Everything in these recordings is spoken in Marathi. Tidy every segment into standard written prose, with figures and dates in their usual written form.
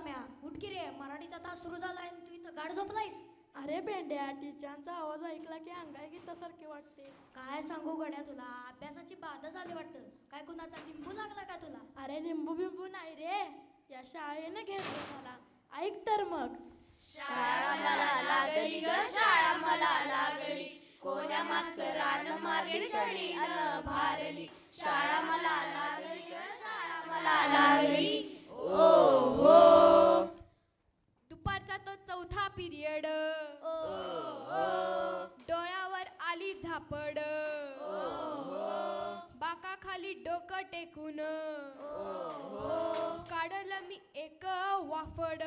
सुदाम्या, उठ की रे, मराठीचा तास सुरू झाला आणि तू इथं गाढ झोपलायस. अरे भेंड्या, टीचरचा आवाज ऐकला की अंगाई गीतासारखे वाटते. काय सांगू गड्या तुला, अभ्यासाची बाधा झाली वाटतं. काय कुणाचा लिंबू लागला का तुला? अरे लिंबू बिंबू नाही रे, या शाळेनं घेतलं मला. ऐक तर मग. शाळा मला लागली ग, शाळा मला लागली, कोण्या मास्तरानं मारली छडी अन भारली. शाळा मला लागली ग, शाळा मला लागली. ओ हो. दुपारचा तो चौथा पिरियड, डोळ्यावर आली झापड, बाकाखाली डोकं टेकून काढलं मी एक वाफड.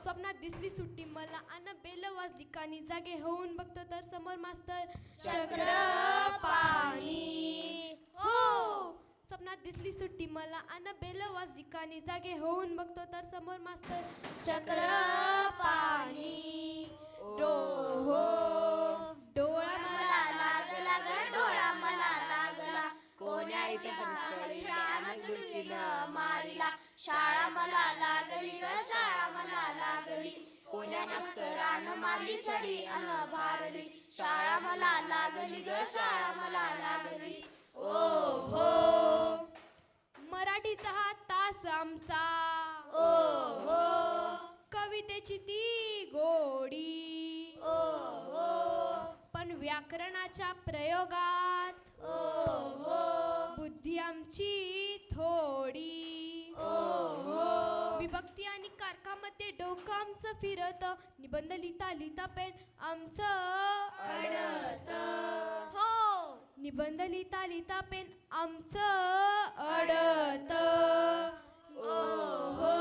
स्वप्नात दिसली सुट्टी मला अन बेल वाजली कानी, जागे होऊन बघतो तर समोर मास्तर चक्रपाणी. हो. स्वप्नात दिसली सुट्टी मला अन बेल वाजली कानी, जागे होऊन बघतो तर समोर मास्तर चक्रपाणी. डो हो. डोळा मला लागला ग, डोळा मला लागला, कोण्या इतिहासानं गुलकीनं मारिला. शाळा मला लागली ग, शाळा मला लागली, कोण्या मास्तरानं मारली छडी अन भारली. शाळा मला लागली ग, शाळा मला लागली. ओ हो. मराठीचा हा तास आमचा, ओ हो. कवितेची ती गोडी, ओ हो. पण व्याकरणाच्या प्रयोगात ओ हो. बुद्धी आमची थोडी. ओ हो. विभक्ती आणि कारकामध्ये डोकं आमचं फिरत, निबंध लिहिता लिहिता पेन आमचं अडत. हो. निबंध लिहिता लिहिता पेन आमचं अडत. ओ हो.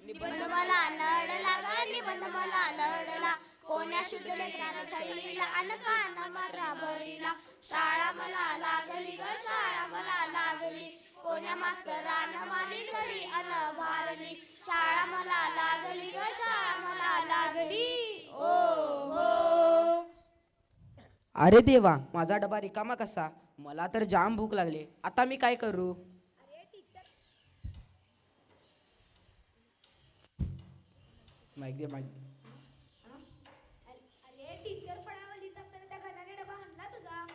निबंध मला नडला ग, निबंध मला लढला, कोण्या शुद्ध लेकरानं छळीला अन काना मात्रा भरीला. शाळा मला लागली ग, शाळा मला लागली, कोण्या मास्तरानं मारली छडी अन भारली. शाळा मला लागली ग, शाळा मला लागली. ओ हो. अरे देवा, माझा डबा रिकामा कसा? मला तर जाम भूक लागली. आता मी काय करू? माहिती दे, माहिती दे. अरे टीचर फळावर लिहित असताना त्या घराने डबा आणला तुझा.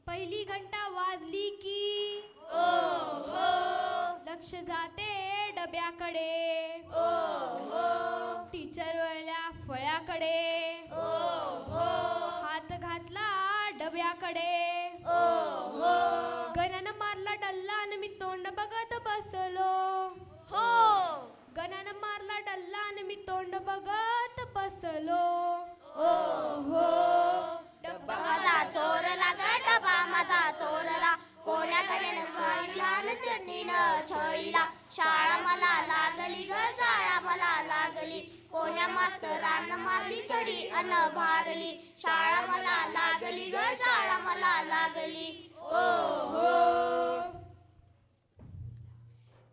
पहिली घंटा वाजली की ओ हो. लक्ष जाते डब्याकडे, ओ हो. टीचर वळल्या फळ्याकडे, ओ हो. हात घातला डब्याकडे, ओ हो. गणानं मारला डल्ला आणि मी तोंड बघत बसलो. हो. गणानं मारला डल्ला आणि मी तोंड बघत बसलो. ओ हो. डब्बा माझा चोरला ग, डब्बा माझा चोरला, कोण्या कडेनं छळीला न चटणीनं छळीला. शाळा मला लागली ग, शाळा मला लागली, कोण्या मास्तरानं मारली छडी अन भारली. शाळा मला लागली ग, शाळा मला लागली. ओ हो.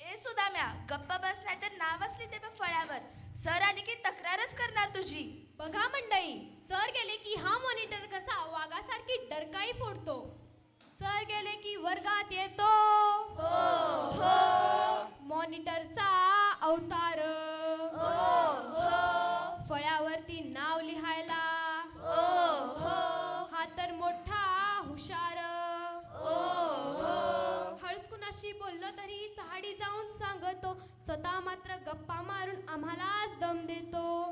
ए सुदाम्या, गप्पा बस नाही तर नाव असली ते फळ्यावर. सर आली की तक्रारच करणार तुझी. बघा मंडळी, सर गेले की हा मॉनिटर कसा वाघासारखी डरकाई फोडतो. सर गेले की वर्गात येतो मॉनिटरचा अवतार. फळ्यावरती नाव लिहायला हा तर मोठा हुशार. हळूच कुणाशी बोललो तरी चहाडी जाऊन सांगतो, स्वतः मात्र गप्पा मारून आम्हालाच दम देतो.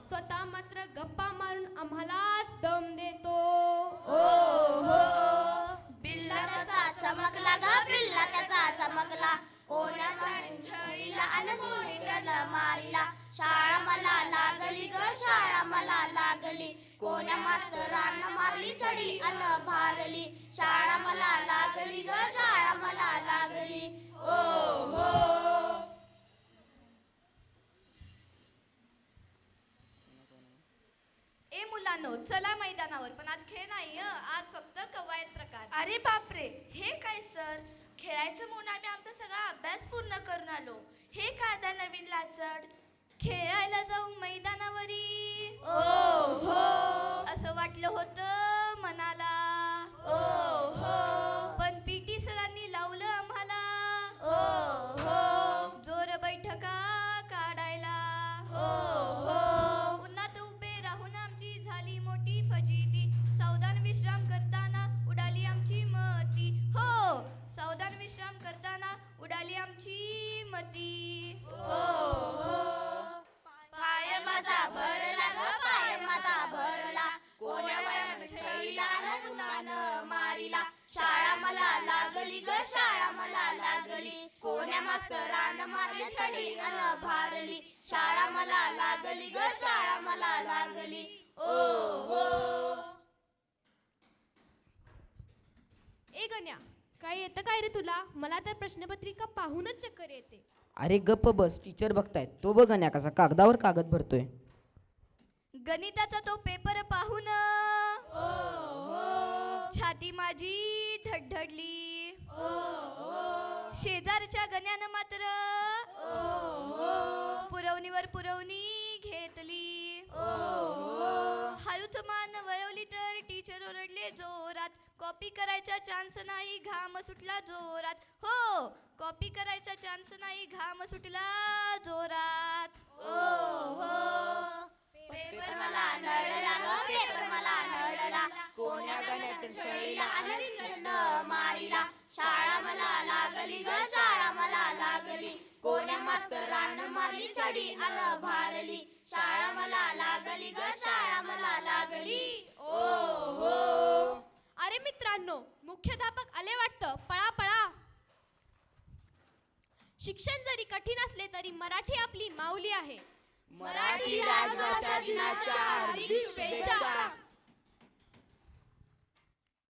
स्वतः मात्र गप्पा मारून आम्हालाच दम देतो. बिल्ला त्याचा चमकला ग, बिल्ला त्याचा चमकला, कोण्या छळीला अन मॉनिटरला मारिला. शाळा मला लागली ग, शाळा मला लागली, कोण्या मास्तरानं मारली छडी अन भारली. शाळा मला लागली ग, शाळा मला लागली. ओ हो. ए मुलांनो, चला मैदानावर. पण आज खेळ नाही, आज फक्त कवायत प्रकार. अरे बापरे, हे काय सर? खेळायचं म्हणून आम्ही आमचा सगळा अभ्यास पूर्ण करून आलो. हे काय आता नवीन लाचड? खेळायला जाऊ मैदानावरी असं वाटलं होतं मनाला. पण पीटी सरांनी लावलं आम्हाला छडीला अन उन्हानं मारिला शाळा मला लागली ग शाळा मला लागली कोण्या मास्तरानं मारली छडी अन भारली शाळा मला लागली ग शाळा मला लागली ओ हो ए गण्या, काय येतं काय रे तुला? मला तर प्रश्नपत्रिका पाहूनच चक्कर येते. अरे गप्प बस, टीचर बघतायत. तो बघ गण्या कसा कागदावर कागद भरतोय. गणिताचा तो पेपर पाहून छाती माझी धडधडली. शेजारच्या गण्यानं मात्र पुरवणीवर पुरवणी घेतली. हायूच मान वळवली तर टीचर ओरडले जोरात. कॉपी करायचा चान्स नाही घाम सुटला जोरात. हो, कॉपी करायचा चान्स नाही घाम सुटला जोरात. पेपर मला नळला ग पेपर मला नळला कोण्या गण्यातून छडीला अन मारिला शाळा मला लागली ग शाळा मला लागली कोण्या मास्तरानं मारली छडी अन भारली शाळा मला लागली ग शाळा मला लागली ओ हो. अरे मित्रांनो, मुख्याध्यापक आले वाटतं. पळा पळा. शिक्षण जरी कठीण असले तरी मराठी आपली माऊली आहे. मराठी राजभाषा दिनाच्या हार्दिक शुभेच्छा.